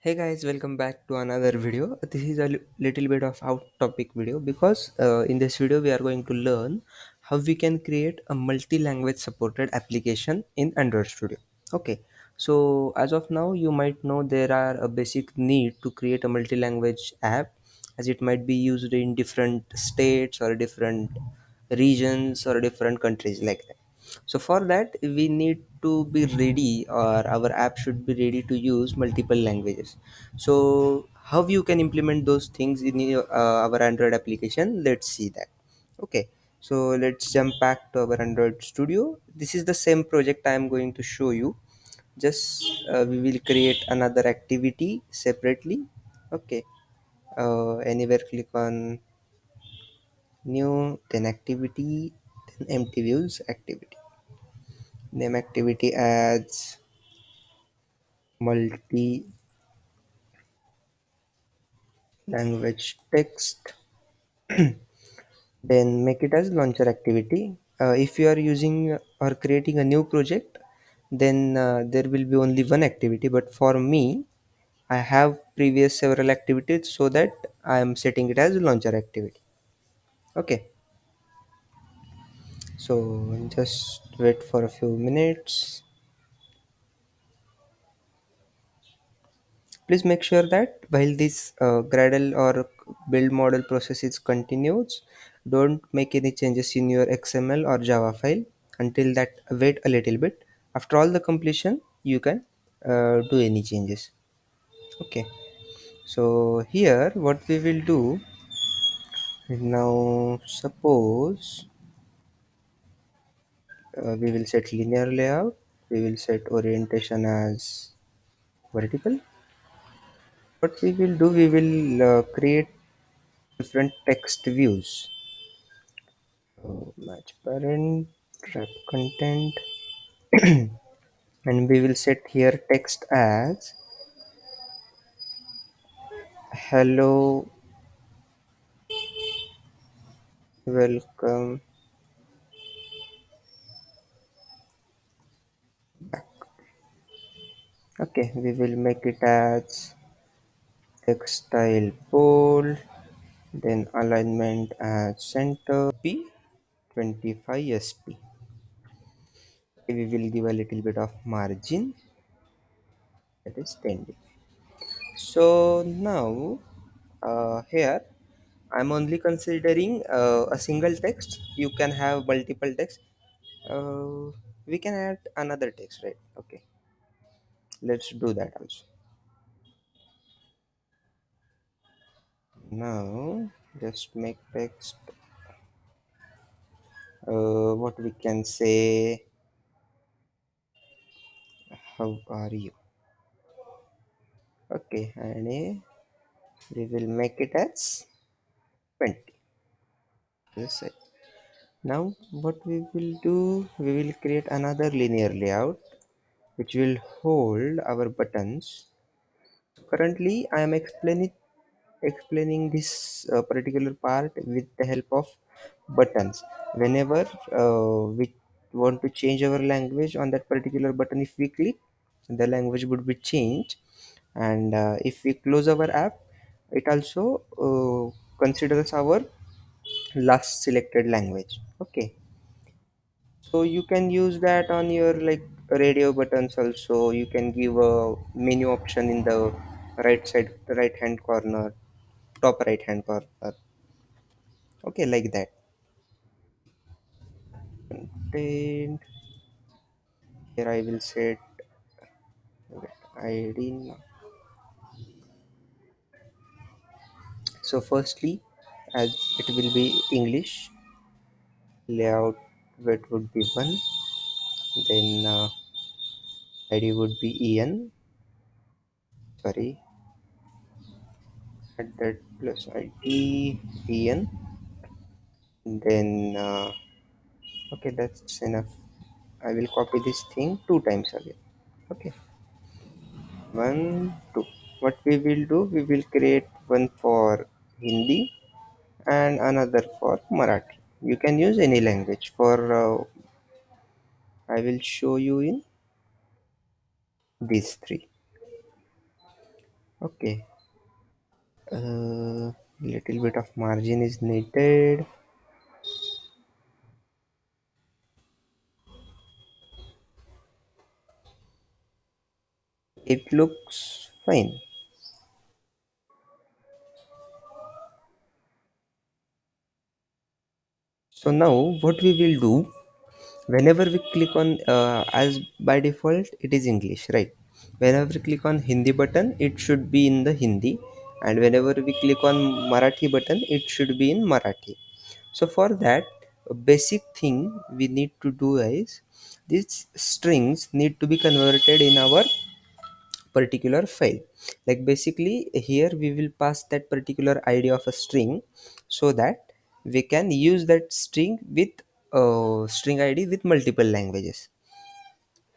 Hey guys, welcome back to another video. This is a little bit of out topic video because in this video we are going to learn how we can create a multi-language supported application in Android Studio. Okay, so as of now you might know there are a basic need to create a multi-language app as it might be used in different states or different regions or different countries like that. So for that we need to be ready, or our app should be ready to use multiple languages. So how you can implement those things in our Android application, let's see that. Okay, so let's jump back to our Android Studio. This is the same project I am going to show you. Just we will create another activity separately. Okay, anywhere click on new, then activity, then empty views activity. Name activity as multi language text, then make it as launcher activity. If you are using or creating a new project, then there will be only one activity, but for me I have previous several activities, so that I am setting it as launcher activity. Okay, so just wait for a few minutes. Please make sure that while this Gradle or build model process is continues, don't make any changes in your XML or Java file until that. Wait a little bit. After all the completion, you can do any changes. Okay. So here, what we will do now, suppose we will set linear layout. We will set orientation as vertical. What we will do, we will create different text views. So match parent, wrap content, and we will set here text as hello, welcome back. Okay, we will make it as text style bold, then alignment as center p 25 sp. We will give a little bit of margin, that is 10 dp. So now here I'm only considering a single text. You can have multiple text. We can add another text, right? Okay, let's do that also. Now just make text, what we can say, how are you? Okay, and we will make it as 20. Yes, right. Now what we will do, we will create another linear layout which will hold our buttons. Currently I am explaining this particular part with the help of buttons. Whenever we want to change our language on that particular button, if we click, the language would be changed. And if we close our app, it also considers our last selected language. Okay, so you can use that on your like radio buttons also. You can give a menu option in the right side, right hand corner, top right hand corner. Okay, like that. Then here I will set id now. So firstly, as it will be English, layout weight would be 1, then id would be en, sorry, at that plus id en, then okay, that's enough. I will copy this thing two times again. Okay, one, two. What we will do, we will create one for Hindi and another for Marathi. You can use any language. For I will show you in these three. Okay. Little bit of margin is needed. It looks fine. So now what we will do, whenever we click on, as by default it is English, right? Whenever we click on Hindi button, it should be in the Hindi, and whenever we click on Marathi button, it should be in Marathi. So for that, a basic thing we need to do is, these strings need to be converted in our particular file. Like basically here we will pass that particular id of a string, so that we can use that string with string id with multiple languages.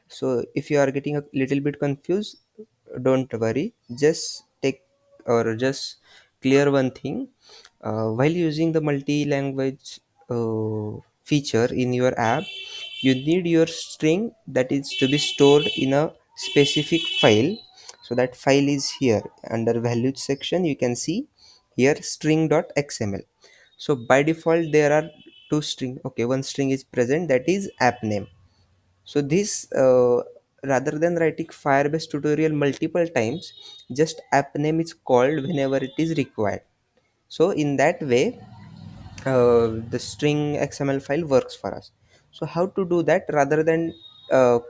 So if you are getting a little bit confused, don't worry, just take or just clear one thing. While using the multi-language feature in your app, you need your string that is to be stored in a specific file. So that file is here under values section. You can see here string.xml. So by default there are two string. Okay, one string is present, that is app name. So this, rather than writing Firebase tutorial multiple times, just app name is called whenever it is required. So in that way, the string XML file works for us. So how to do that? Rather than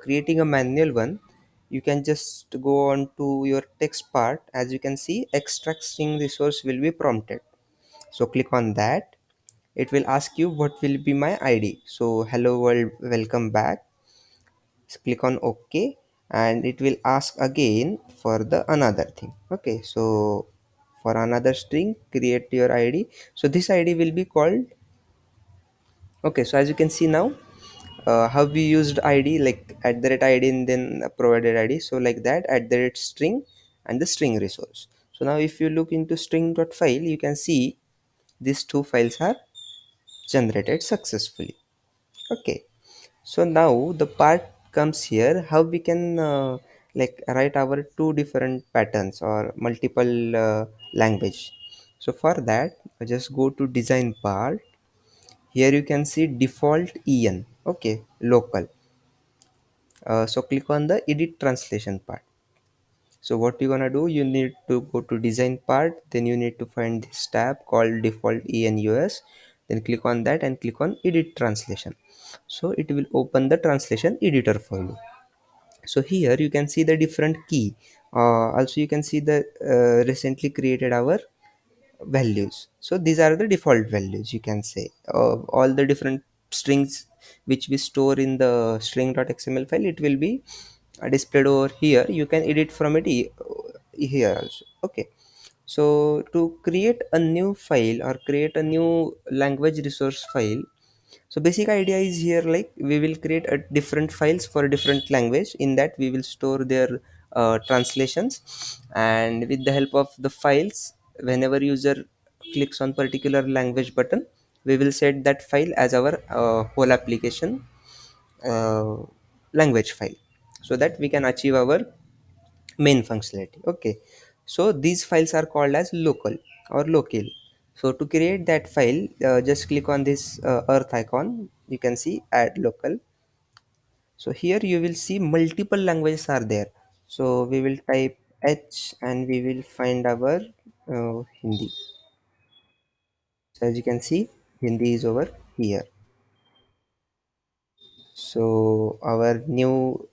creating a manual one, you can just go on to your text part. As you can see, extract string resource will be prompted. So click on that. It will ask you what will be my ID. So hello world, welcome back. Click on OK, and it will ask again for the another thing. Okay, so for another string, create your id. So this id will be called. Okay, so as you can see now, how we used id, like at the rate id and then provided id. So like that, at the rate string and the string resource. So now if you look into string.file, you can see these two files are generated successfully. Okay, so now the part comes here, how we can like write our two different patterns or multiple language. So for that, just go to design part. Here you can see default en. Okay, local. So click on the edit translation part. So what you're gonna do, you need to go to design part, then you need to find this tab called default enus, then click on that and click on edit translation. So it will open the translation editor for you. So here you can see the different key. Also you can see the recently created our values. So these are the default values, you can say. All the different strings which we store in the string.xml file, it will be displayed over here. You can edit from it here also. Okay, so to create a new file or create a new language resource file, so basic idea is here, like we will create a different files for different language. In that we will store their translations, and with the help of the files, whenever user clicks on particular language button, we will set that file as our whole application uh, language file, so that we can achieve our main functionality. Okay, so these files are called as local or local. So to create that file, just click on this earth icon. You can see add local. So here you will see multiple languages are there. So we will type h and we will find our Hindi. So as you can see, Hindi is over here. So our new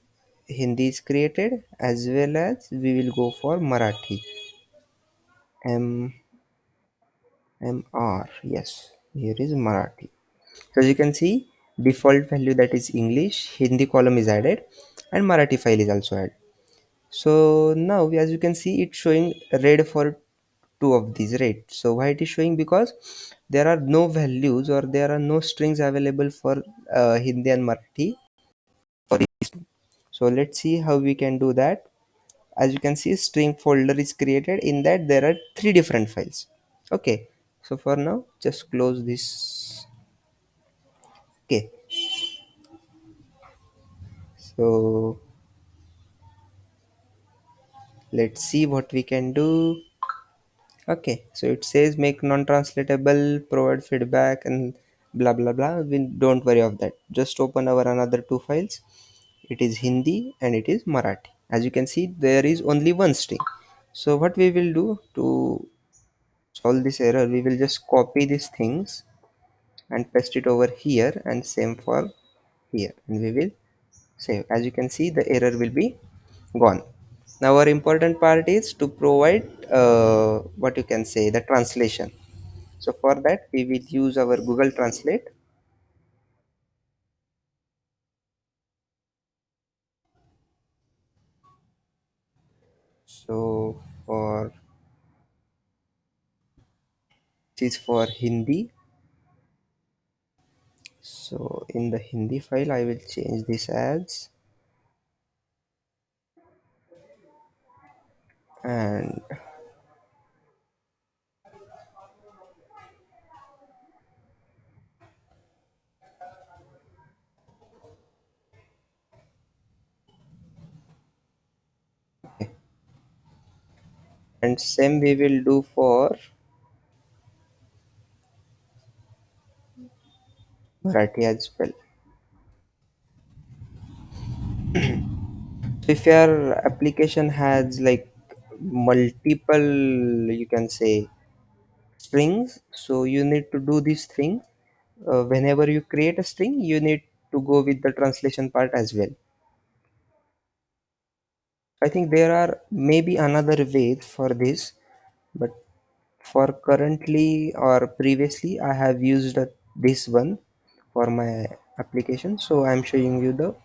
Hindi is created, as well as we will go for Marathi. M MR. Yes, here is Marathi. So as you can see, default value that is English, Hindi column is added, and Marathi file is also added. So now as you can see, it's showing red for two of these, right? So why it is showing? Because there are no values or there are no strings available for Hindi and Marathi for these two. So let's see how we can do that. As you can see, string folder is created. In that there are three different files. Okay, so for now just close this. Okay, so Let's see what we can do. Okay, so it says make non-translatable, provide feedback, and blah blah blah. We don't worry of that. Just open our another two files. It is Hindi and it is Marathi. As you can see, there is only one string. So what we will do to solve this error, we will just copy these things and paste it over here, and same for here, and we will save. As you can see, the error will be gone. Now our important part is to provide what you can say, the translation. So for that we will use our Google Translate. So for this is for Hindi. So in the Hindi file I will change this as, and same we will do for Marathi as well. So if your application has like multiple, you can say, strings, so you need to do this thing. Whenever you create a string, you need to go with the translation part as well. I think there are maybe another ways for this, but for currently or previously, I have used this one for my application. So I'm showing you the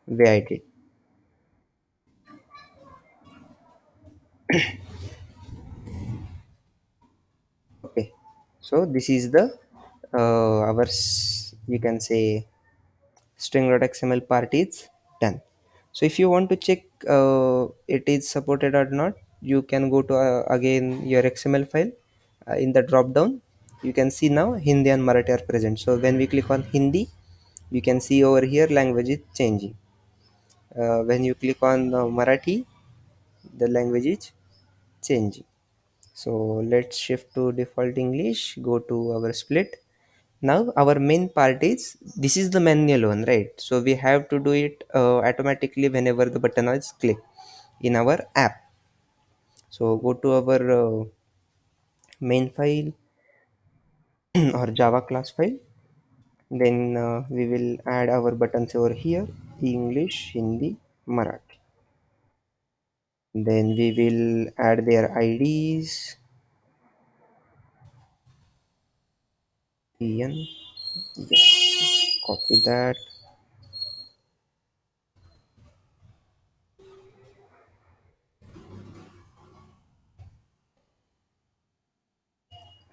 way I did. Okay, so this is the you can say string.xml part is done. So if you want to check it is supported or not, you can go to again your XML file. In the drop down you can see now Hindi and Marathi are present. So when we click on Hindi, you can see over here language is changing. When you click on Marathi, the language is changing. So let's shift to default English, go to our split. Now our main part is, this is the manual one, right? So we have to do it automatically whenever the button is clicked in our app. So go to our main file or Java class file. Then we will add our buttons over here: English, Hindi, Marathi. Then we will add their IDs. Ian, yes, copy that.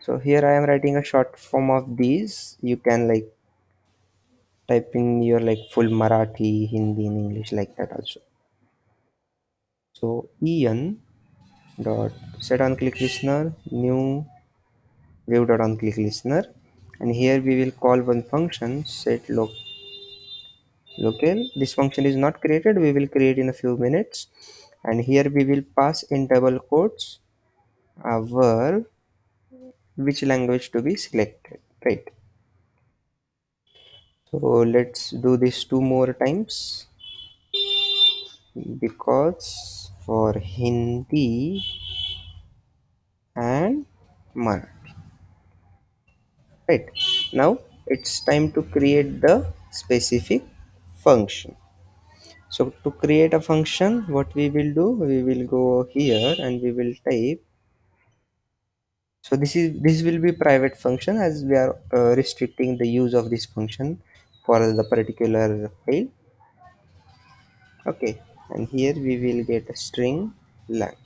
So here I am writing a short form of these. You can like type in your like full Marathi, Hindi, and English like that also. So Ian dot set on click listener, new view dot on click listener, and here we will call one function set local. This function is not created, we will create in a few minutes, and here we will pass in double quotes our which language to be selected, right? So let's do this two more times, because for Hindi and Marathi. Right, now it's time to create the specific function. So to create a function, what we will do, we will go here and we will type. So this will be private function, as we are restricting the use of this function for the particular file. Okay, and here we will get a string lang.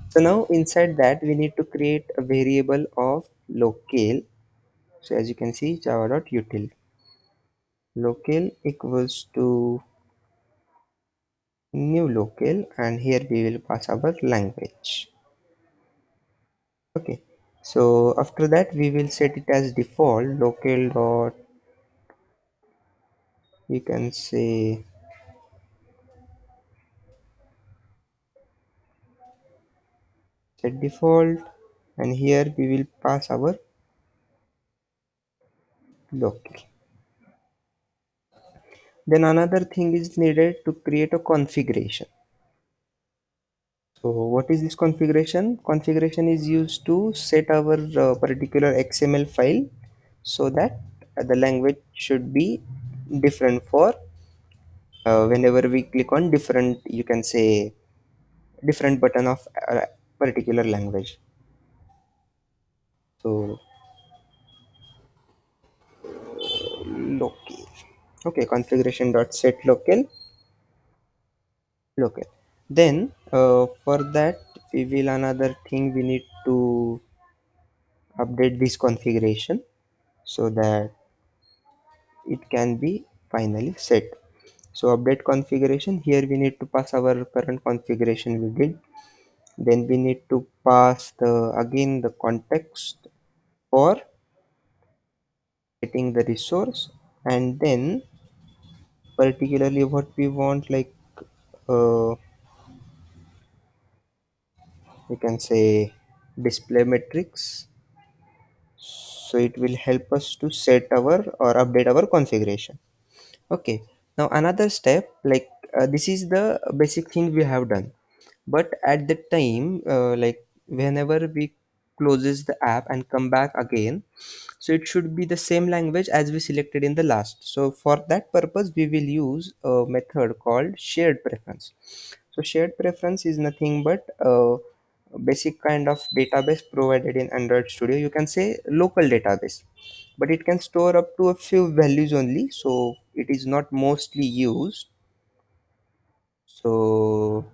So now inside that we need to create a variable of local. So as you can see, java.util local equals to new local, and here we will pass our language. Okay, so after that we will set it as default local dot, you can say, set default, and here we will pass our local. Then another thing is needed to create a configuration. So what is this configuration? Configuration is used to set our particular XML file so that the language should be different for whenever we click on different, you can say, different button of a particular language. So local. Okay, configuration dot set local. Then for that we will another thing we need to update this configuration so that it can be finally set. So update configuration, here we need to pass our current configuration we did. Then we need to pass the again the context for getting the resource, and then particularly what we want, like uh, you can say display metrics, so it will help us to set our or update our configuration. Okay, now another step, like this is the basic thing we have done, but at the time like whenever we closes the app and come back again, so it should be the same language as we selected in the last. So for that purpose we will use a method called shared preference. So shared preference is nothing but a basic kind of database provided in Android Studio, you can say local database, but it can store up to a few values only, so it is not mostly used. So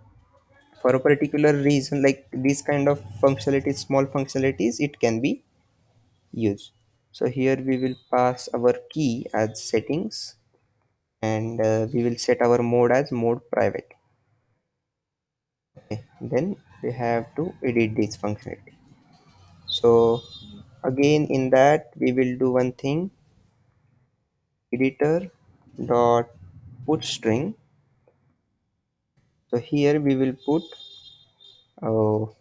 for a particular reason, like these kind of functionalities, small functionalities, it can be used. So here we will pass our key as settings, and we will set our mode as mode private. Okay, then we have to edit this functionality. So again in that we will do one thing, editor dot put string. So here we will put uh,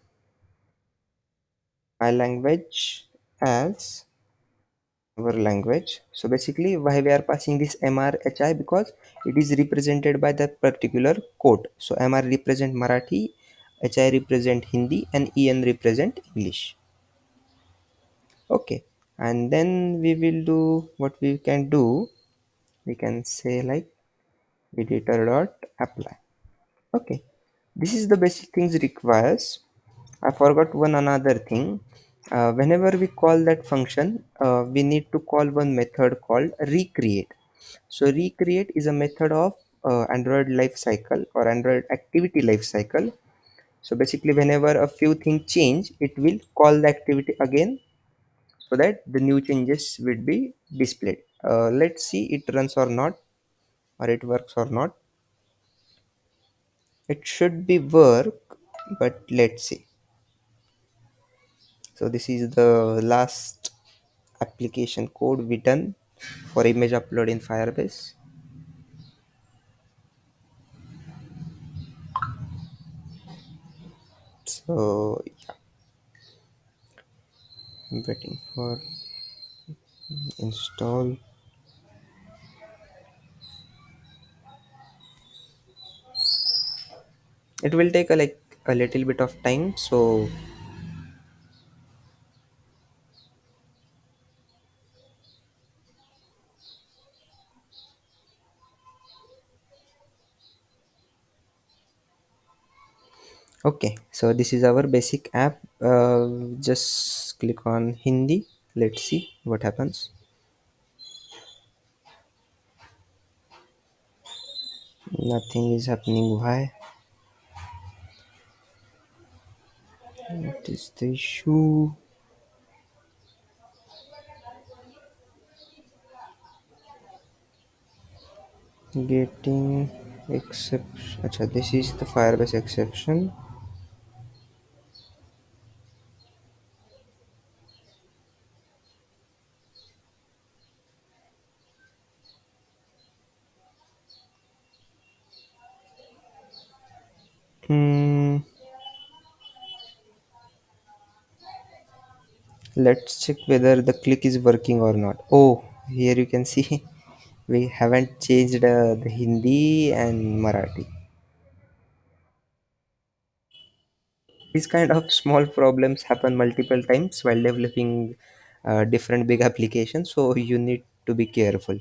my language as our language. So basically why we are passing this mrhi, because it is represented by that particular code. So mr represent Marathi, hi represent Hindi, and en represent English. Okay, and then we will do what we can do, we can say like editor dot apply. Okay, this is the basic things requires. I forgot one another thing. Whenever we call that function, we need to call one method called recreate. So recreate is a method of Android lifecycle or Android activity lifecycle. So basically whenever a few things change, it will call the activity again so that the new changes will be displayed. Let's see it runs or not, or it works or not. It should be work, but let's see. So this is the last application code we done for image upload in Firebase. So yeah, I'm waiting for install. It will take a like a little bit of time. So okay, so this is our basic app. Just click on Hindi. Let's see what happens. Nothing is happening. Why? What is the issue? Getting exception. Acha, this is the Firebase exception. Hmm. Let's check whether the click is working or not. Oh, here you can see we haven't changed the Hindi and Marathi. These kind of small problems happen multiple times while developing different big applications, so you need to be careful.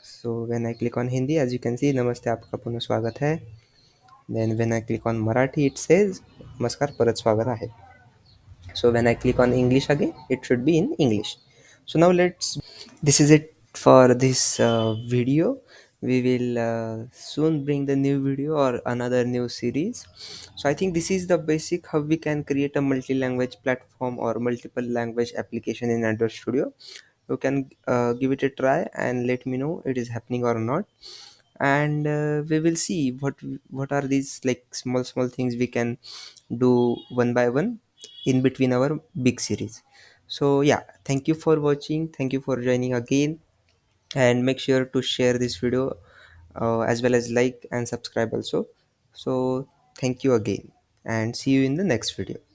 So when I click on Hindi, as you can see, नमस्ते आपका पुनः स्वागत है. Then when I click on Marathi, it says नमस्कार परत स्वागत आहे. So when I click on English again, it should be in English. So now let's, this is it for this video. We will soon bring the new video or another new series. So I think this is the basic how we can create a multi-language platform or multiple language application in Android Studio. You can give it a try and let me know it is happening or not. And we will see what are these like small things we can do one by one in between our big series. So yeah, thank you for watching, thank you for joining again, and make sure to share this video as well as like and subscribe also. So thank you again and see you in the next video.